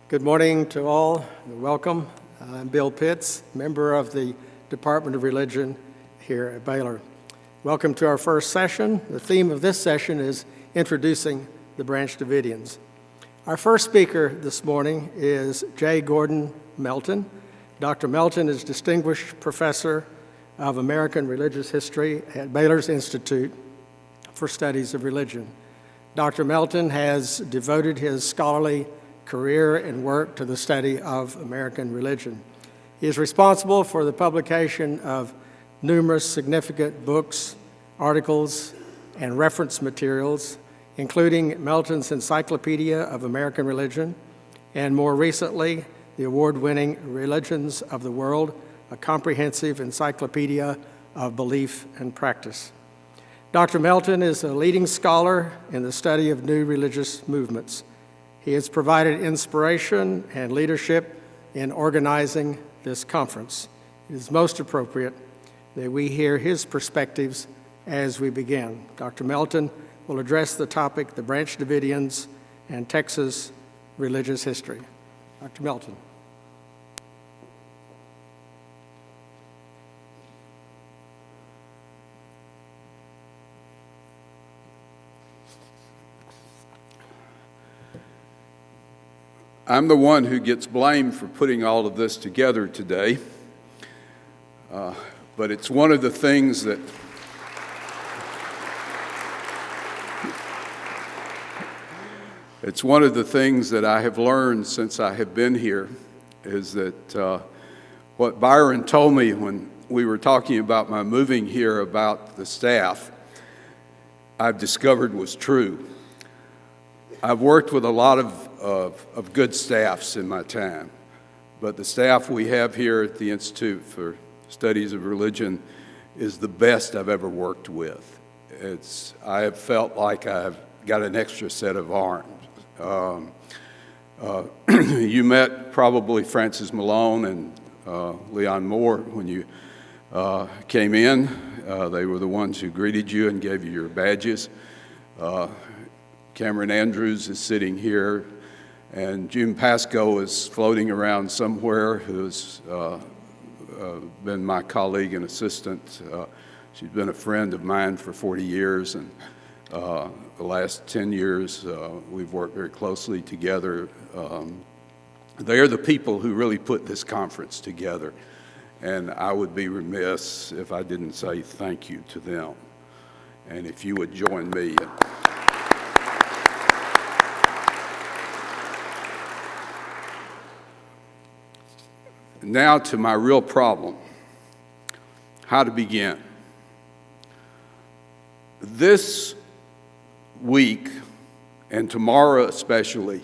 Good morning to all. Welcome. I'm Bill Pitts, member of the Department of Religion here at Baylor. Welcome to our first session. The theme of this session is introducing the Branch Davidians. Our first speaker this morning is J.Gordon Melton. Dr. Melton is Distinguished Professor of American Religious History at Baylor's Institute for Studies of Religion. Dr. Melton has devoted his scholarly career and work to the study of American religion. He is responsible for the publication of numerous significant books, articles, and reference materials, including Melton's Encyclopedia of American Religion, and more recently, the award-winning Religions of the World, a comprehensive encyclopedia of belief and practice. Dr. Melton is a leading scholar in the study of new religious movements. He has provided inspiration and leadership in organizing this conference. It is most appropriate that we hear his perspectives as we begin. Dr. Melton will address the topic, the Branch Davidians and Texas Religious History. Dr. Melton. I'm the one who gets blamed for putting all of this together today, but it's one of the things that I have learned since I have been here, is that what Byron told me when we were talking about my moving here about the staff, I've discovered was true. I've worked with a lot of good staffs in my time, but the staff we have here at the Institute for Studies of Religion is the best I've ever worked with. I have felt like I've got an extra set of arms. You met probably Francis Malone and Leon Moore when you came in. They were the ones who greeted you and gave you your badges. Cameron Andrews is sitting here, and June Pascoe is floating around somewhere, who's been my colleague and assistant. She's been a friend of mine for 40 years, and the last 10 years we've worked very closely together. They are the people who really put this conference together, and I would be remiss if I didn't say thank you to them. And if you would join me. Now to my real problem, how to begin. This week, and tomorrow especially,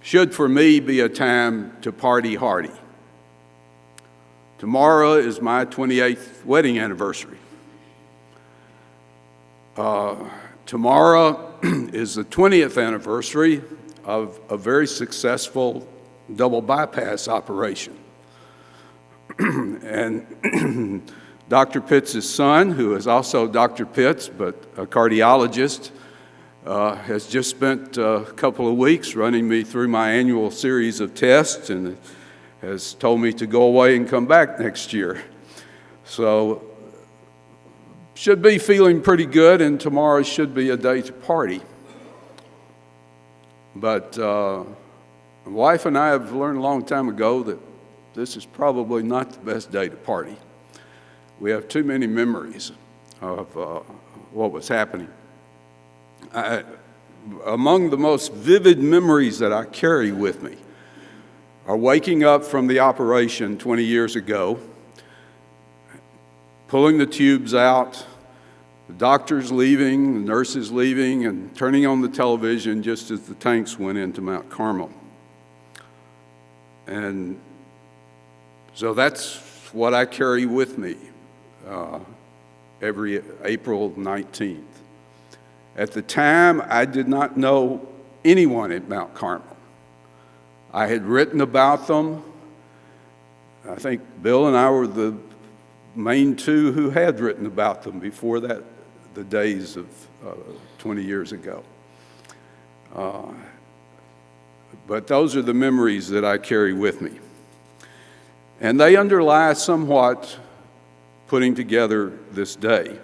should for me be a time to party hardy. Tomorrow is my 28th wedding anniversary. Tomorrow is the 20th anniversary of a very successful double bypass operation. And Dr. Pitts' son, who is also Dr. Pitts, but a cardiologist, has just spent a couple of weeks running me through my annual series of tests and has told me to go away and come back next year. So, should be feeling pretty good, and tomorrow should be a day to party. But my wife and I have learned a long time ago that this is probably not the best day to party. We have too many memories of what was happening. Among the most vivid memories that I carry with me are waking up from the operation 20 years ago, pulling the tubes out, the doctors leaving, the nurses leaving, and turning on the television just as the tanks went into Mount Carmel. And so that's what I carry with me every April 19th. At the time, I did not know anyone at Mount Carmel. I had written about them. I think Bill and I were the main two who had written about them before that, the days of 20 years ago. but those are the memories that I carry with me. And they underlie somewhat putting together this day.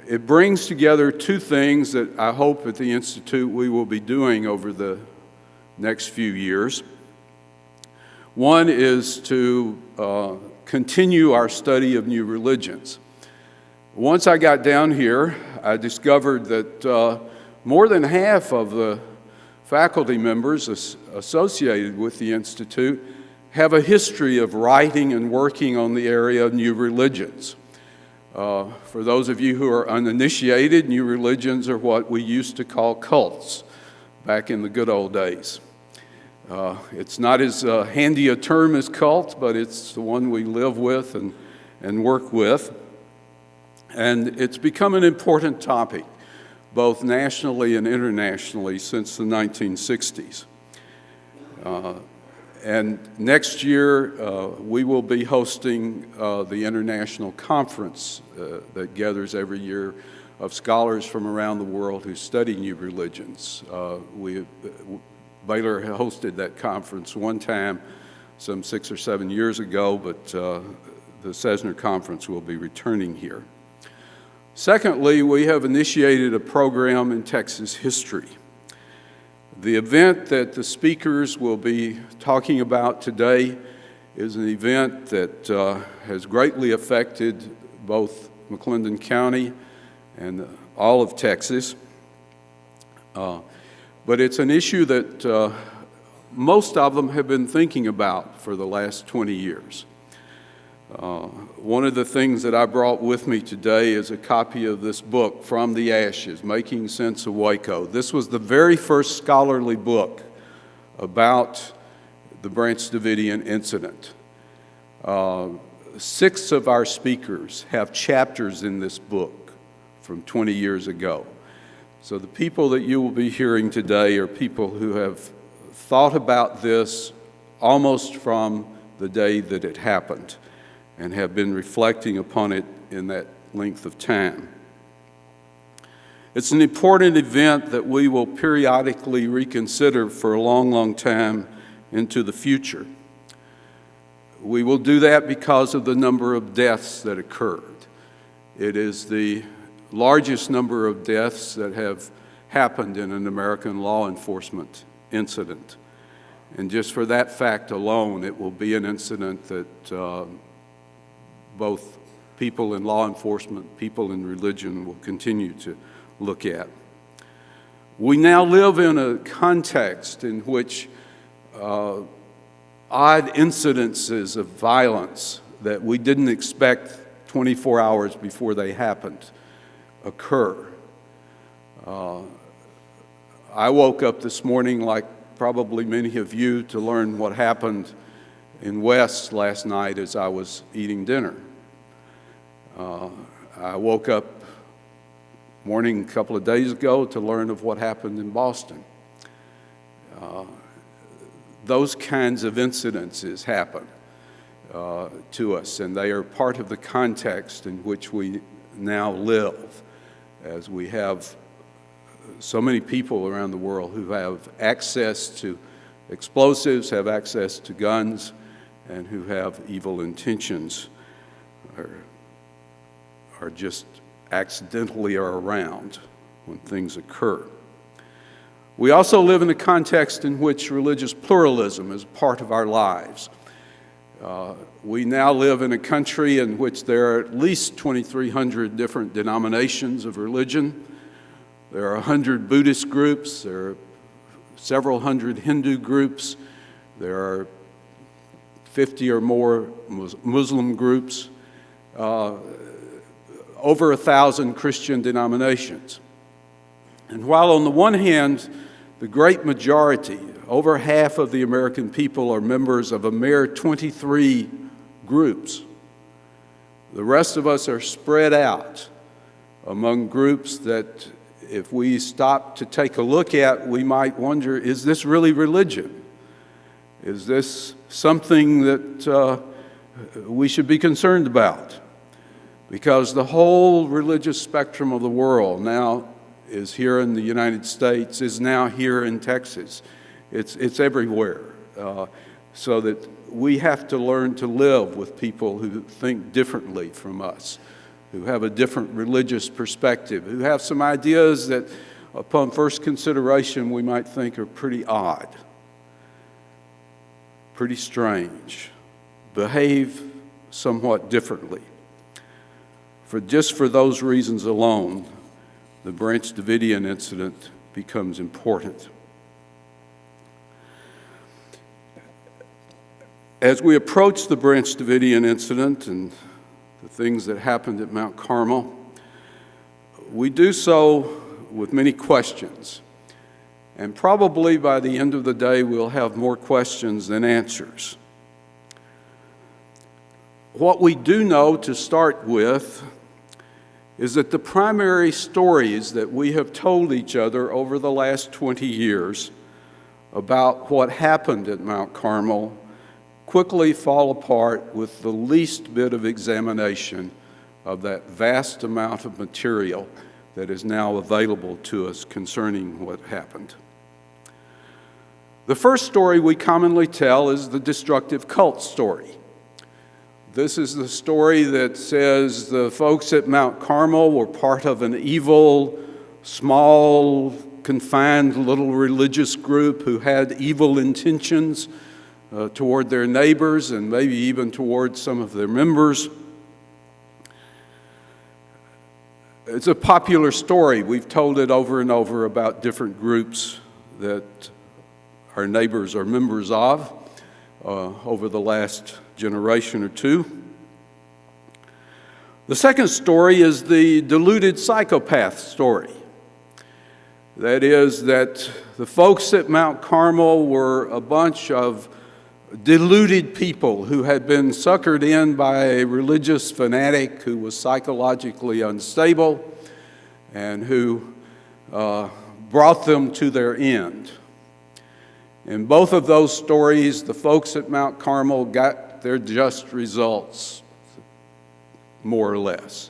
It brings together two things that I hope at the Institute we will be doing over the next few years. One is to continue our study of new religions. Once I got down here, I discovered that more than half of the faculty members associated with the Institute have a history of writing and working on the area of new religions. For those of you who are uninitiated, new religions are what we used to call cults back in the good old days. It's not as handy a term as cult, but it's the one we live with and work with. And it's become an important topic, both nationally and internationally, since the 1960s. And next year, we will be hosting the international conference that gathers every year of scholars from around the world who study new religions. Baylor hosted that conference one time, some 6 or 7 years ago, but the Cessner Conference will be returning here. Secondly, we have initiated a program in Texas history. The event that the speakers will be talking about today is an event that has greatly affected both McClendon County and all of Texas. But it's an issue that most of them have been thinking about for the last 20 years. One of the things that I brought with me today is a copy of this book, From the Ashes, Making Sense of Waco. This was the very first scholarly book about the Branch Davidian incident. 6 of our speakers have chapters in this book from 20 years ago. So the people that you will be hearing today are people who have thought about this almost from the day that it happened and have been reflecting upon it in that length of time. It's an important event that we will periodically reconsider for a long, long time into the future. We will do that because of the number of deaths that occurred. It is the largest number of deaths that have happened in an American law enforcement incident. And just for that fact alone, it will be an incident that both people in law enforcement, people in religion will continue to look at. We now live in a context in which odd incidences of violence that we didn't expect 24 hours before they happened occur. I woke up this morning, like probably many of you, to learn what happened in West last night as I was eating dinner. I woke up morning a couple of days ago to learn of what happened in Boston. Those kinds of incidences happen to us, and they are part of the context in which we now live, as we have so many people around the world who have access to explosives, have access to guns, and who have evil intentions, or just accidentally are around when things occur. We also live in a context in which religious pluralism is part of our lives. We now live in a country in which there are at least 2,300 different denominations of religion. There are 100 Buddhist groups. There are several hundred Hindu groups. There are 50 or more Muslim groups. Over 1,000 Christian denominations. And while on the one hand, the great majority, over half of the American people, are members of a mere 23 groups, the rest of us are spread out among groups that, if we stop to take a look at, we might wonder, is this really religion? Is this something that we should be concerned about? Because the whole religious spectrum of the world now is here in the United States, is now here in Texas. It's everywhere. So that we have to learn to live with people who think differently from us, who have a different religious perspective, who have some ideas that, upon first consideration, we might think are pretty odd, pretty strange, behave somewhat differently. Just for those reasons alone, the Branch Davidian incident becomes important. As we approach the Branch Davidian incident and the things that happened at Mount Carmel, we do so with many questions. And probably by the end of the day, we'll have more questions than answers. What we do know to start with is that the primary stories that we have told each other over the last 20 years about what happened at Mount Carmel quickly fall apart with the least bit of examination of that vast amount of material that is now available to us concerning what happened. The first story we commonly tell is the destructive cult story. This is the story that says the folks at Mount Carmel were part of an evil, small, confined little religious group who had evil intentions toward their neighbors and maybe even toward some of their members. It's a popular story. We've told it over and over about different groups that our neighbors are members of over the last generation or two. The second story is the diluted psychopath story. That is, that the folks at Mount Carmel were a bunch of deluded people who had been suckered in by a religious fanatic who was psychologically unstable and who brought them to their end. In both of those stories, the folks at Mount Carmel got their just results, more or less.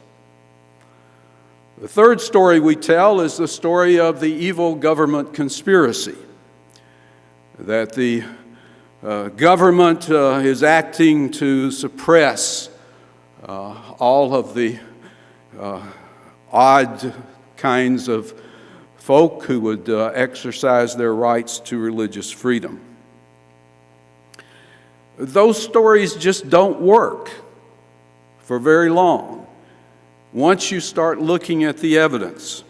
The third story we tell is the story of the evil government conspiracy, that the government is acting to suppress all of the odd kinds of folk who would exercise their rights to religious freedom. Those stories just don't work for very long once you start looking at the evidence.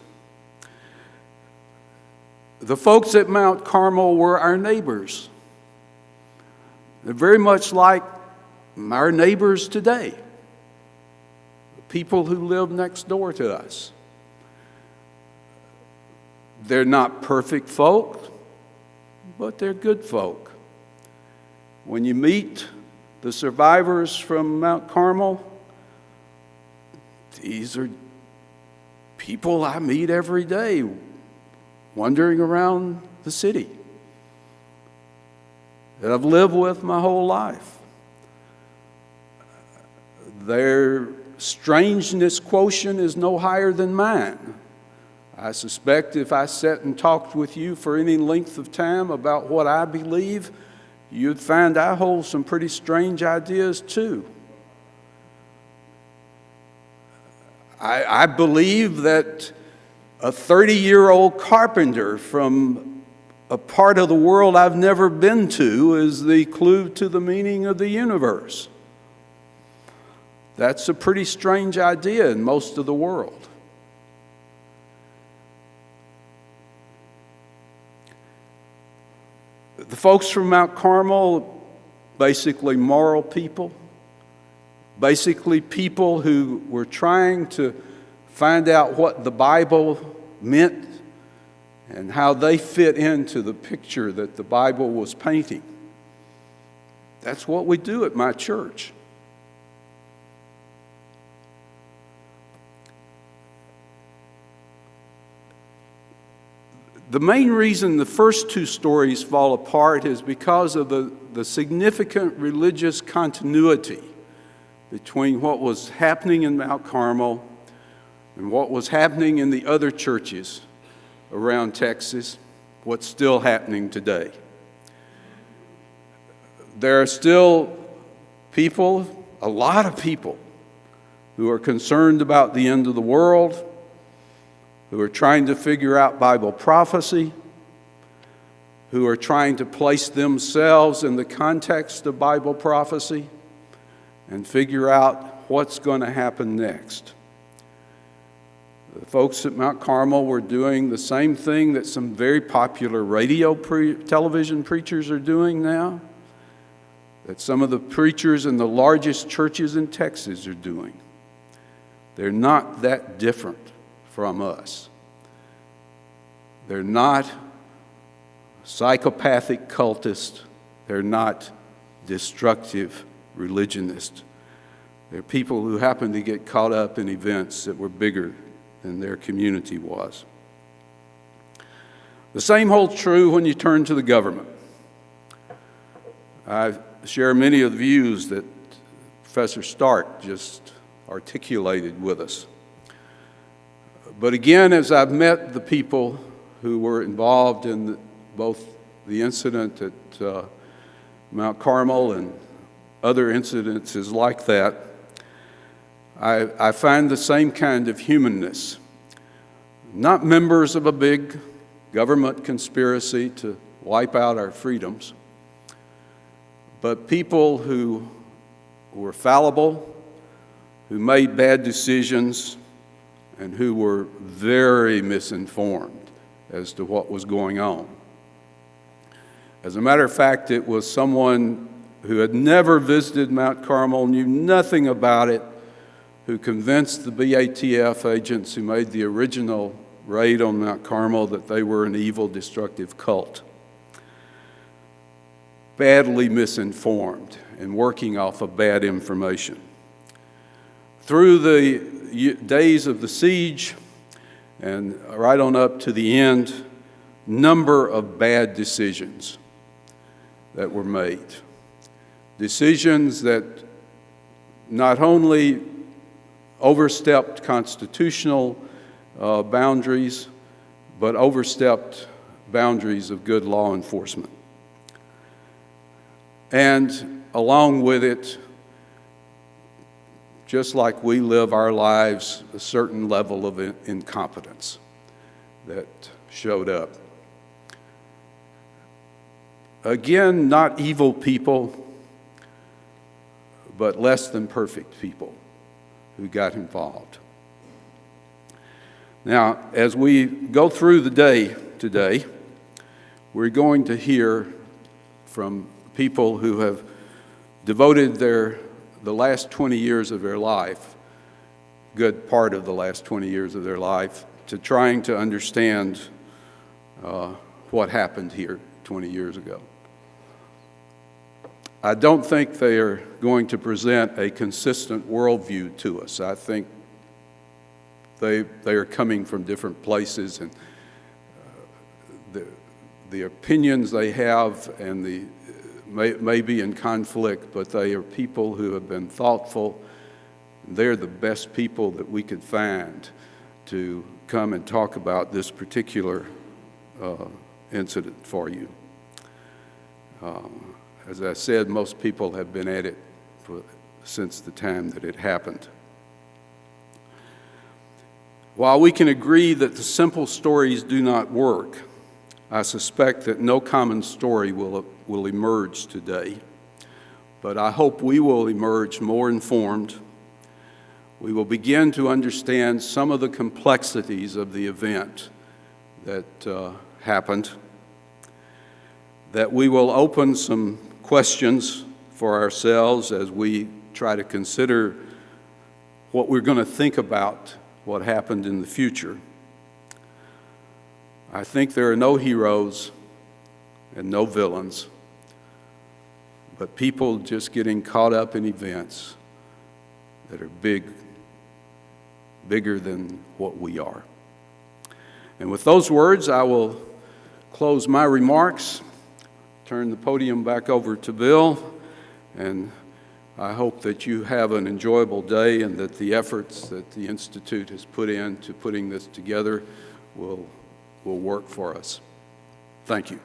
The folks at Mount Carmel were our neighbors. They're very much like our neighbors today, people who live next door to us. They're not perfect folk, but they're good folk. When you meet the survivors from Mount Carmel, these are people I meet every day wandering around the city that I've lived with my whole life. Their strangeness quotient is no higher than mine. I suspect if I sat and talked with you for any length of time about what I believe, you'd find I hold some pretty strange ideas too. I believe that a 30-year-old carpenter from a part of the world I've never been to is the clue to the meaning of the universe. That's a pretty strange idea in most of the world. The folks from Mount Carmel, basically moral people, basically people who were trying to find out what the Bible meant and how they fit into the picture that the Bible was painting. That's what we do at my church. The main reason the first two stories fall apart is because of the significant religious continuity between what was happening in Mount Carmel and what was happening in the other churches around Texas, what's still happening today. There are still people, a lot of people, who are concerned about the end of the world, who are trying to figure out Bible prophecy, who are trying to place themselves in the context of Bible prophecy and figure out what's going to happen next. The folks at Mount Carmel were doing the same thing that some very popular television preachers are doing now, that some of the preachers in the largest churches in Texas are doing. They're not that different from us. They're not psychopathic cultists. They're not destructive religionists. They're people who happen to get caught up in events that were bigger than their community was. The same holds true when you turn to the government. I share many of the views that Professor Stark just articulated with us. But again, as I've met the people who were involved in both the incident at Mount Carmel and other incidences like that, I find the same kind of humanness. Not members of a big government conspiracy to wipe out our freedoms, but people who were fallible, who made bad decisions, and who were very misinformed as to what was going on. As a matter of fact, it was someone who had never visited Mount Carmel, knew nothing about it, who convinced the BATF agents who made the original raid on Mount Carmel that they were an evil, destructive cult. Badly misinformed and working off of bad information. Through the days of the siege and right on up to the end, number of bad decisions that were made. Decisions that not only overstepped constitutional boundaries, but overstepped boundaries of good law enforcement. And along with it, just like we live our lives, a certain level of incompetence that showed up. Again, not evil people, but less than perfect people who got involved. Now, as we go through the day today, we're going to hear from people who have devoted the last 20 years of their life, good part of the last 20 years of their life, to trying to understand what happened here 20 years ago. I don't think they are going to present a consistent worldview to us. I think they are coming from different places, and the opinions they have and may be in conflict, but they are people who have been thoughtful. They're the best people that we could find to come and talk about this particular incident for you. As I said, most people have been at it since the time that it happened. While we can agree that the simple stories do not work, I suspect that no common story will emerge today. But I hope we will emerge more informed. We will begin to understand some of the complexities of the event that happened, that we will open some questions for ourselves as we try to consider what we're going to think about what happened in the future. I think there are no heroes and no villains, but people just getting caught up in events that are bigger than what we are. And with those words, I will close my remarks, turn the podium back over to Bill, and I hope that you have an enjoyable day and that the efforts that the Institute has put into putting this together will will work for us. Thank you.